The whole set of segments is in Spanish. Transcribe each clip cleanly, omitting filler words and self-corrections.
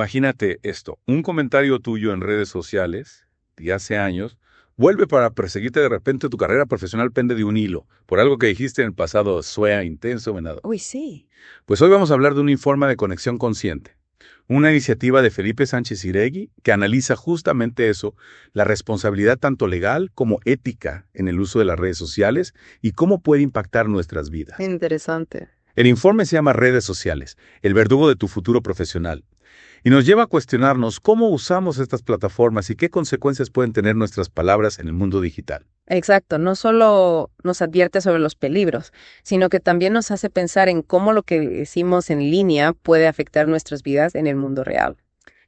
Imagínate esto, un comentario tuyo en redes sociales de hace años vuelve para perseguirte de repente tu carrera profesional pende de un hilo, por algo que dijiste en el pasado suea, intenso, venado. Uy, sí. Pues hoy vamos a hablar de un informe de conexión consciente, una iniciativa de Felipe Sánchez Iregui que analiza justamente eso, la responsabilidad tanto legal como ética en el uso de las redes sociales y cómo puede impactar nuestras vidas. Interesante. El informe se llama Redes Sociales, el verdugo de tu futuro profesional, y nos lleva a cuestionarnos cómo usamos estas plataformas y qué consecuencias pueden tener nuestras palabras en el mundo digital. Exacto. No solo nos advierte sobre los peligros, sino que también nos hace pensar en cómo lo que decimos en línea puede afectar nuestras vidas en el mundo real.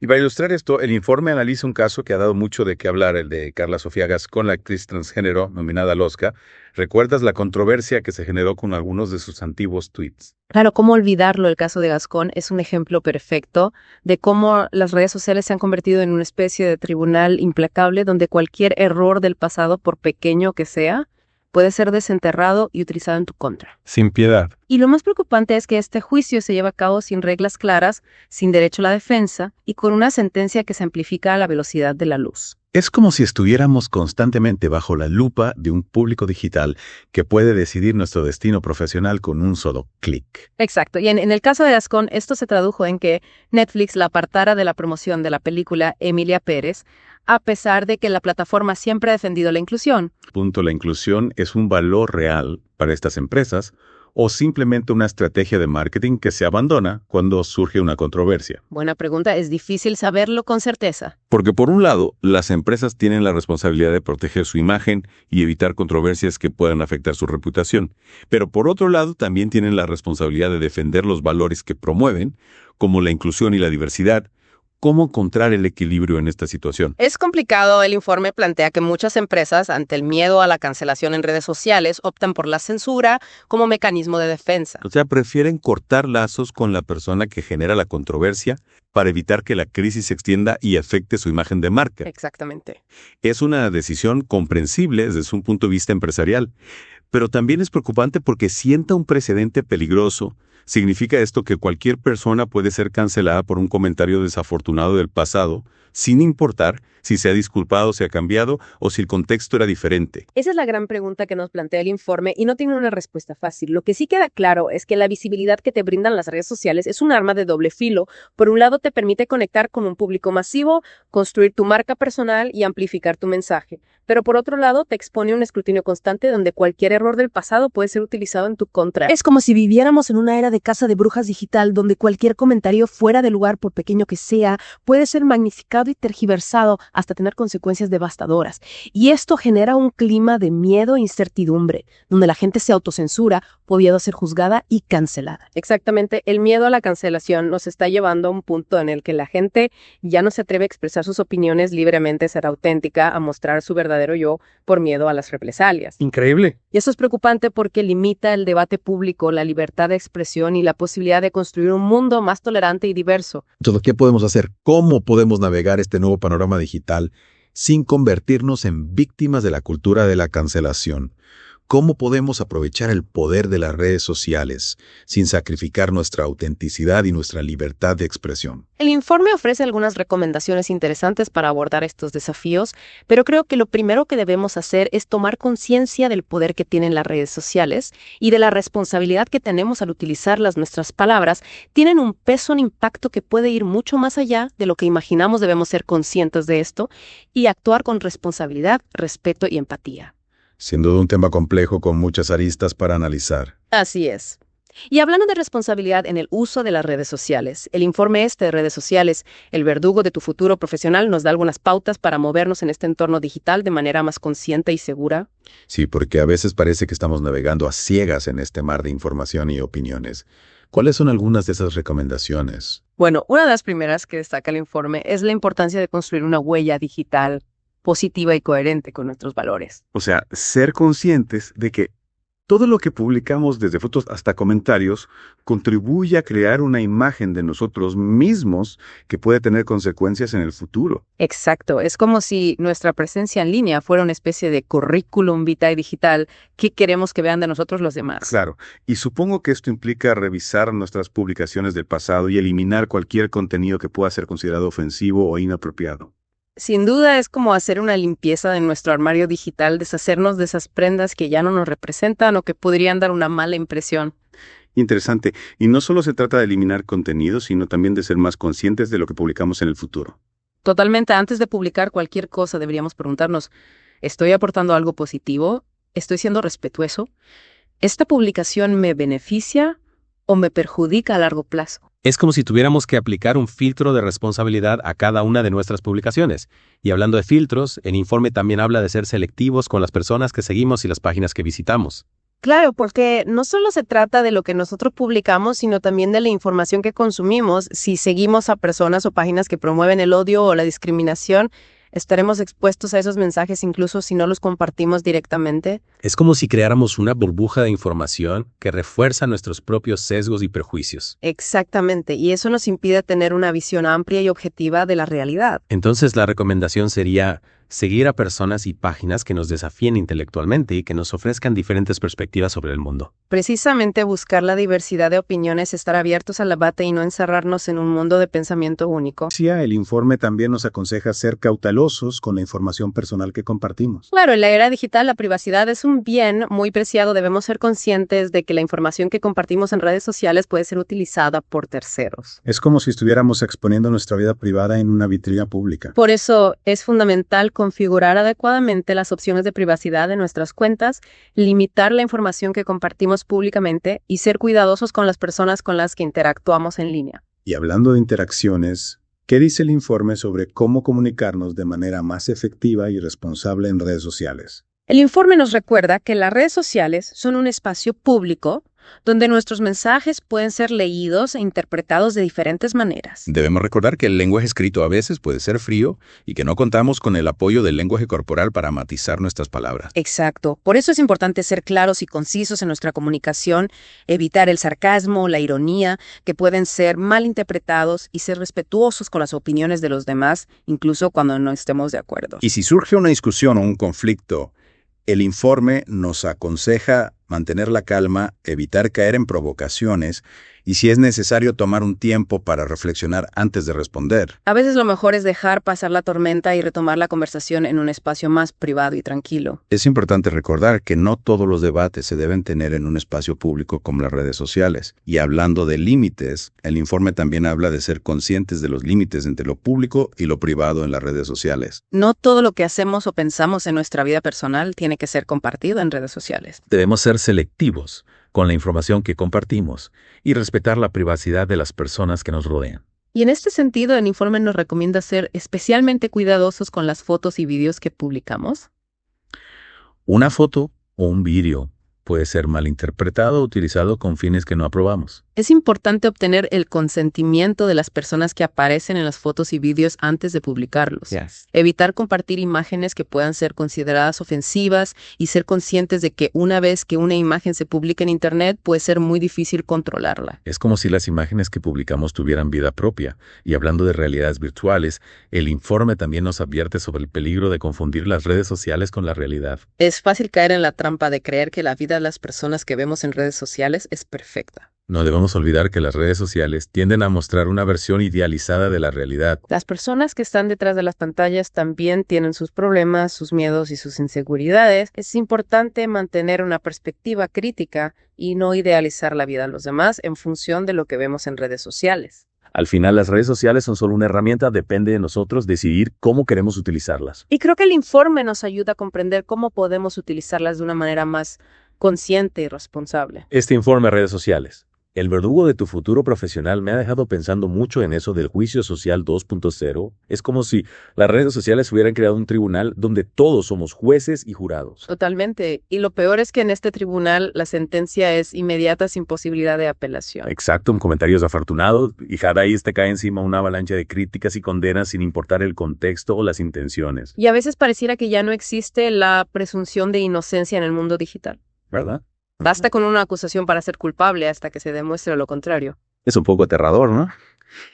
Y para ilustrar esto, el informe analiza un caso que ha dado mucho de qué hablar, el de Carla Sofía Gascón, la actriz transgénero nominada al Oscar. ¿Recuerdas la controversia que se generó con algunos de sus antiguos tweets? Claro, cómo olvidarlo, el caso de Gascón es un ejemplo perfecto de cómo las redes sociales se han convertido en una especie de tribunal implacable donde cualquier error del pasado, por pequeño que sea, puede ser desenterrado y utilizado en tu contra. Sin piedad. Y lo más preocupante es que este juicio se lleva a cabo sin reglas claras, sin derecho a la defensa y con una sentencia que se amplifica a la velocidad de la luz. Es como si estuviéramos constantemente bajo la lupa de un público digital que puede decidir nuestro destino profesional con un solo clic. Exacto. Y en el caso de Gascón, esto se tradujo en que Netflix la apartara de la promoción de la película Emilia Pérez, a pesar de que la plataforma siempre ha defendido la inclusión. La inclusión es un valor real para estas empresas o simplemente una estrategia de marketing que se abandona cuando surge una controversia. Buena pregunta, es difícil saberlo con certeza. Porque por un lado, las empresas tienen la responsabilidad de proteger su imagen y evitar controversias que puedan afectar su reputación. Pero por otro lado, también tienen la responsabilidad de defender los valores que promueven, como la inclusión y la diversidad. ¿Cómo encontrar el equilibrio en esta situación? Es complicado. El informe plantea que muchas empresas, ante el miedo a la cancelación en redes sociales, optan por la censura como mecanismo de defensa. O sea, prefieren cortar lazos con la persona que genera la controversia para evitar que la crisis se extienda y afecte su imagen de marca. Exactamente. Es una decisión comprensible desde un punto de vista empresarial, pero también es preocupante porque sienta un precedente peligroso. ¿Significa esto que cualquier persona puede ser cancelada por un comentario desafortunado del pasado, sin importar si se ha disculpado, se ha cambiado o si el contexto era diferente? Esa es la gran pregunta que nos plantea el informe y no tiene una respuesta fácil. Lo que sí queda claro es que la visibilidad que te brindan las redes sociales es un arma de doble filo. Por un lado, te permite conectar con un público masivo, construir tu marca personal y amplificar tu mensaje. Pero por otro lado, te expone a un escrutinio constante donde cualquier error del pasado puede ser utilizado en tu contra. Es como si viviéramos en una era de caza de brujas digital donde cualquier comentario fuera de lugar, por pequeño que sea, puede ser magnificado y tergiversado hasta tener consecuencias devastadoras. Y esto genera un clima de miedo e incertidumbre, donde la gente se autocensura, pudiendo ser juzgada y cancelada. Exactamente, el miedo a la cancelación nos está llevando a un punto en el que la gente ya no se atreve a expresar sus opiniones libremente, ser auténtica, a mostrar su verdadero yo por miedo a las represalias. Increíble. Y eso es preocupante porque limita el debate público, la libertad de expresión y la posibilidad de construir un mundo más tolerante y diverso. Entonces, ¿qué podemos hacer? ¿Cómo podemos navegar este nuevo panorama digital sin convertirnos en víctimas de la cultura de la cancelación? ¿Cómo podemos aprovechar el poder de las redes sociales sin sacrificar nuestra autenticidad y nuestra libertad de expresión? El informe ofrece algunas recomendaciones interesantes para abordar estos desafíos, pero creo que lo primero que debemos hacer es tomar conciencia del poder que tienen las redes sociales y de la responsabilidad que tenemos al utilizarlas. Nuestras palabras tienen un peso, un impacto que puede ir mucho más allá de lo que imaginamos. Debemos ser conscientes de esto y actuar con responsabilidad, respeto y empatía. Sin duda un tema complejo con muchas aristas para analizar. Así es. Y hablando de responsabilidad en el uso de las redes sociales, el informe de redes sociales, el verdugo de tu futuro profesional, nos da algunas pautas para movernos en este entorno digital de manera más consciente y segura. Sí, porque a veces parece que estamos navegando a ciegas en este mar de información y opiniones. ¿Cuáles son algunas de esas recomendaciones? Bueno, una de las primeras que destaca el informe es la importancia de construir una huella digital positiva y coherente con nuestros valores. O sea, ser conscientes de que Todo lo que publicamos, desde fotos hasta comentarios, contribuye a crear una imagen de nosotros mismos que puede tener consecuencias en el futuro. Exacto, es como si nuestra presencia en línea fuera una especie de currículum vitae digital que queremos que vean de nosotros los demás. Claro, y supongo que esto implica revisar nuestras publicaciones del pasado y eliminar cualquier contenido que pueda ser considerado ofensivo o inapropiado. Sin duda es como hacer una limpieza de nuestro armario digital, deshacernos de esas prendas que ya no nos representan o que podrían dar una mala impresión. Interesante. Y no solo se trata de eliminar contenido, sino también de ser más conscientes de lo que publicamos en el futuro. Totalmente, antes de publicar cualquier cosa deberíamos preguntarnos, ¿estoy aportando algo positivo? ¿Estoy siendo respetuoso? ¿Esta publicación me beneficia o me perjudica a largo plazo? Es como si tuviéramos que aplicar un filtro de responsabilidad a cada una de nuestras publicaciones. Y hablando de filtros, el informe también habla de ser selectivos con las personas que seguimos y las páginas que visitamos. Claro, porque no solo se trata de lo que nosotros publicamos, sino también de la información que consumimos. Si seguimos a personas o páginas que promueven el odio o la discriminación, estaremos expuestos a esos mensajes incluso si no los compartimos directamente. Es como si creáramos una burbuja de información que refuerza nuestros propios sesgos y prejuicios. Exactamente, y eso nos impide tener una visión amplia y objetiva de la realidad. Entonces la recomendación sería seguir a personas y páginas que nos desafíen intelectualmente y que nos ofrezcan diferentes perspectivas sobre el mundo. Precisamente buscar la diversidad de opiniones, estar abiertos al debate y no encerrarnos en un mundo de pensamiento único. El informe también nos aconseja ser cautelosos con la información personal que compartimos. Claro, en la era digital la privacidad es un bien muy preciado. Debemos ser conscientes de que la información que compartimos en redes sociales puede ser utilizada por terceros. Es como si estuviéramos exponiendo nuestra vida privada en una vitrina pública. Por eso es fundamental configurar adecuadamente las opciones de privacidad de nuestras cuentas, limitar la información que compartimos públicamente y ser cuidadosos con las personas con las que interactuamos en línea. Y hablando de interacciones, ¿qué dice el informe sobre cómo comunicarnos de manera más efectiva y responsable en redes sociales? El informe nos recuerda que las redes sociales son un espacio público donde nuestros mensajes pueden ser leídos e interpretados de diferentes maneras. Debemos recordar que el lenguaje escrito a veces puede ser frío y que no contamos con el apoyo del lenguaje corporal para matizar nuestras palabras. Exacto. Por eso es importante ser claros y concisos en nuestra comunicación, evitar el sarcasmo, la ironía, que pueden ser mal interpretados, y ser respetuosos con las opiniones de los demás, incluso cuando no estemos de acuerdo. Y si surge una discusión o un conflicto, el informe nos aconseja mantener la calma, evitar caer en provocaciones y, si es necesario, tomar un tiempo para reflexionar antes de responder. A veces lo mejor es dejar pasar la tormenta y retomar la conversación en un espacio más privado y tranquilo. Es importante recordar que no todos los debates se deben tener en un espacio público como las redes sociales. Y hablando de límites, el informe también habla de ser conscientes de los límites entre lo público y lo privado en las redes sociales. No todo lo que hacemos o pensamos en nuestra vida personal tiene que ser compartido en redes sociales. Debemos ser selectivos con la información que compartimos y respetar la privacidad de las personas que nos rodean. Y en este sentido, el informe nos recomienda ser especialmente cuidadosos con las fotos y vídeos que publicamos. Una foto o un vídeo puede ser malinterpretado o utilizado con fines que no aprobamos. Es importante obtener el consentimiento de las personas que aparecen en las fotos y vídeos antes de publicarlos. Evitar compartir imágenes que puedan ser consideradas ofensivas y ser conscientes de que una vez que una imagen se publica en Internet puede ser muy difícil controlarla. Es como si las imágenes que publicamos tuvieran vida propia. Y hablando de realidades virtuales, el informe también nos advierte sobre el peligro de confundir las redes sociales con la realidad. Es fácil caer en la trampa de creer que la vida de las personas que vemos en redes sociales es perfecta. No debemos olvidar que las redes sociales tienden a mostrar una versión idealizada de la realidad. Las personas que están detrás de las pantallas también tienen sus problemas, sus miedos y sus inseguridades. Es importante mantener una perspectiva crítica y no idealizar la vida de los demás en función de lo que vemos en redes sociales. Al final, las redes sociales son solo una herramienta, depende de nosotros decidir cómo queremos utilizarlas. Y creo que el informe nos ayuda a comprender cómo podemos utilizarlas de una manera más consciente y responsable. Este informe redes sociales. El verdugo de tu futuro profesional me ha dejado pensando mucho en eso del juicio social 2.0. Es como si las redes sociales hubieran creado un tribunal donde todos somos jueces y jurados. Totalmente. Y lo peor es que en este tribunal la sentencia es inmediata sin posibilidad de apelación. Exacto, un comentario desafortunado y cada ahí te cae encima una avalancha de críticas y condenas sin importar el contexto o las intenciones. Y a veces pareciera que ya no existe la presunción de inocencia en el mundo digital. ¿Verdad? Basta con una acusación para ser culpable hasta que se demuestre lo contrario. Es un poco aterrador, ¿no?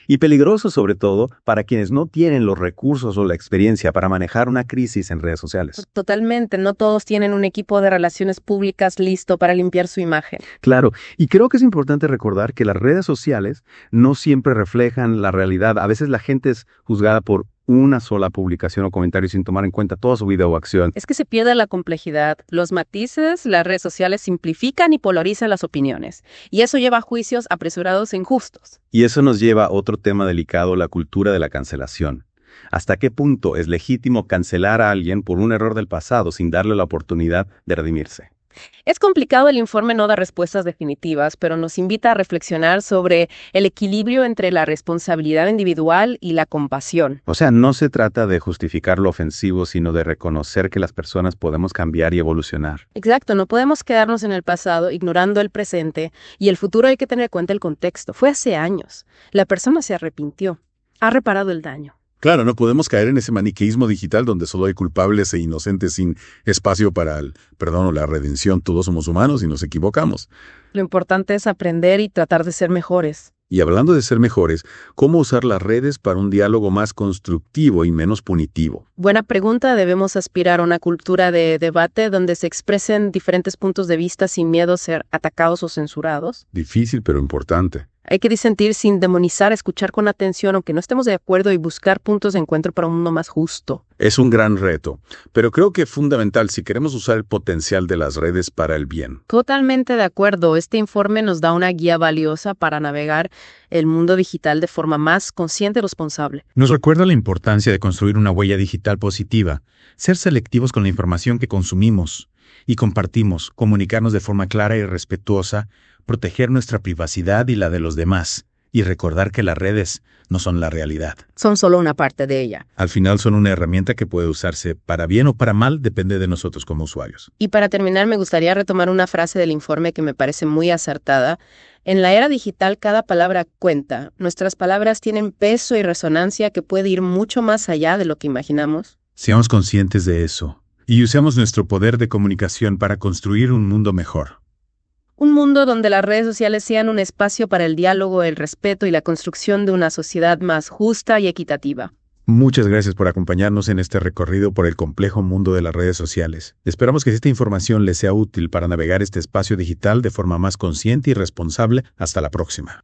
Y peligroso sobre todo para quienes no tienen los recursos o la experiencia para manejar una crisis en redes sociales. Totalmente, no todos tienen un equipo de relaciones públicas listo para limpiar su imagen. Claro, y creo que es importante recordar que las redes sociales no siempre reflejan la realidad. A veces la gente es juzgada por una sola publicación o comentario sin tomar en cuenta toda su vida o acción. Es que se pierde la complejidad, los matices, las redes sociales simplifican y polarizan las opiniones, y eso lleva a juicios apresurados e injustos. Y eso nos lleva a otro tema delicado, la cultura de la cancelación. ¿Hasta qué punto es legítimo cancelar a alguien por un error del pasado sin darle la oportunidad de redimirse? Es complicado, el informe no da respuestas definitivas, pero nos invita a reflexionar sobre el equilibrio entre la responsabilidad individual y la compasión. O sea, no se trata de justificar lo ofensivo, sino de reconocer que las personas podemos cambiar y evolucionar. Exacto, no podemos quedarnos en el pasado ignorando el presente, y el futuro hay que tener en cuenta el contexto. Fue hace años. La persona se arrepintió, ha reparado el daño. Claro, no podemos caer en ese maniqueísmo digital donde solo hay culpables e inocentes sin espacio para el perdón o la redención. Todos somos humanos y nos equivocamos. Lo importante es aprender y tratar de ser mejores. Y hablando de ser mejores, ¿cómo usar las redes para un diálogo más constructivo y menos punitivo? Buena pregunta. Debemos aspirar a una cultura de debate donde se expresen diferentes puntos de vista sin miedo a ser atacados o censurados. Difícil, pero importante. Hay que disentir sin demonizar, escuchar con atención, aunque no estemos de acuerdo, y buscar puntos de encuentro para un mundo más justo. Es un gran reto, pero creo que es fundamental si queremos usar el potencial de las redes para el bien. Totalmente de acuerdo. Este informe nos da una guía valiosa para navegar el mundo digital de forma más consciente y responsable. Nos recuerda la importancia de construir una huella digital positiva, ser selectivos con la información que consumimos y compartimos, comunicarnos de forma clara y respetuosa, proteger nuestra privacidad y la de los demás, y recordar que las redes no son la realidad. Son solo una parte de ella. Al final son una herramienta que puede usarse para bien o para mal, depende de nosotros como usuarios. Y para terminar, me gustaría retomar una frase del informe que me parece muy acertada. En la era digital, cada palabra cuenta. Nuestras palabras tienen peso y resonancia que puede ir mucho más allá de lo que imaginamos. Seamos conscientes de eso y usemos nuestro poder de comunicación para construir un mundo mejor. Un mundo donde las redes sociales sean un espacio para el diálogo, el respeto y la construcción de una sociedad más justa y equitativa. Muchas gracias por acompañarnos en este recorrido por el complejo mundo de las redes sociales. Esperamos que esta información les sea útil para navegar este espacio digital de forma más consciente y responsable. Hasta la próxima.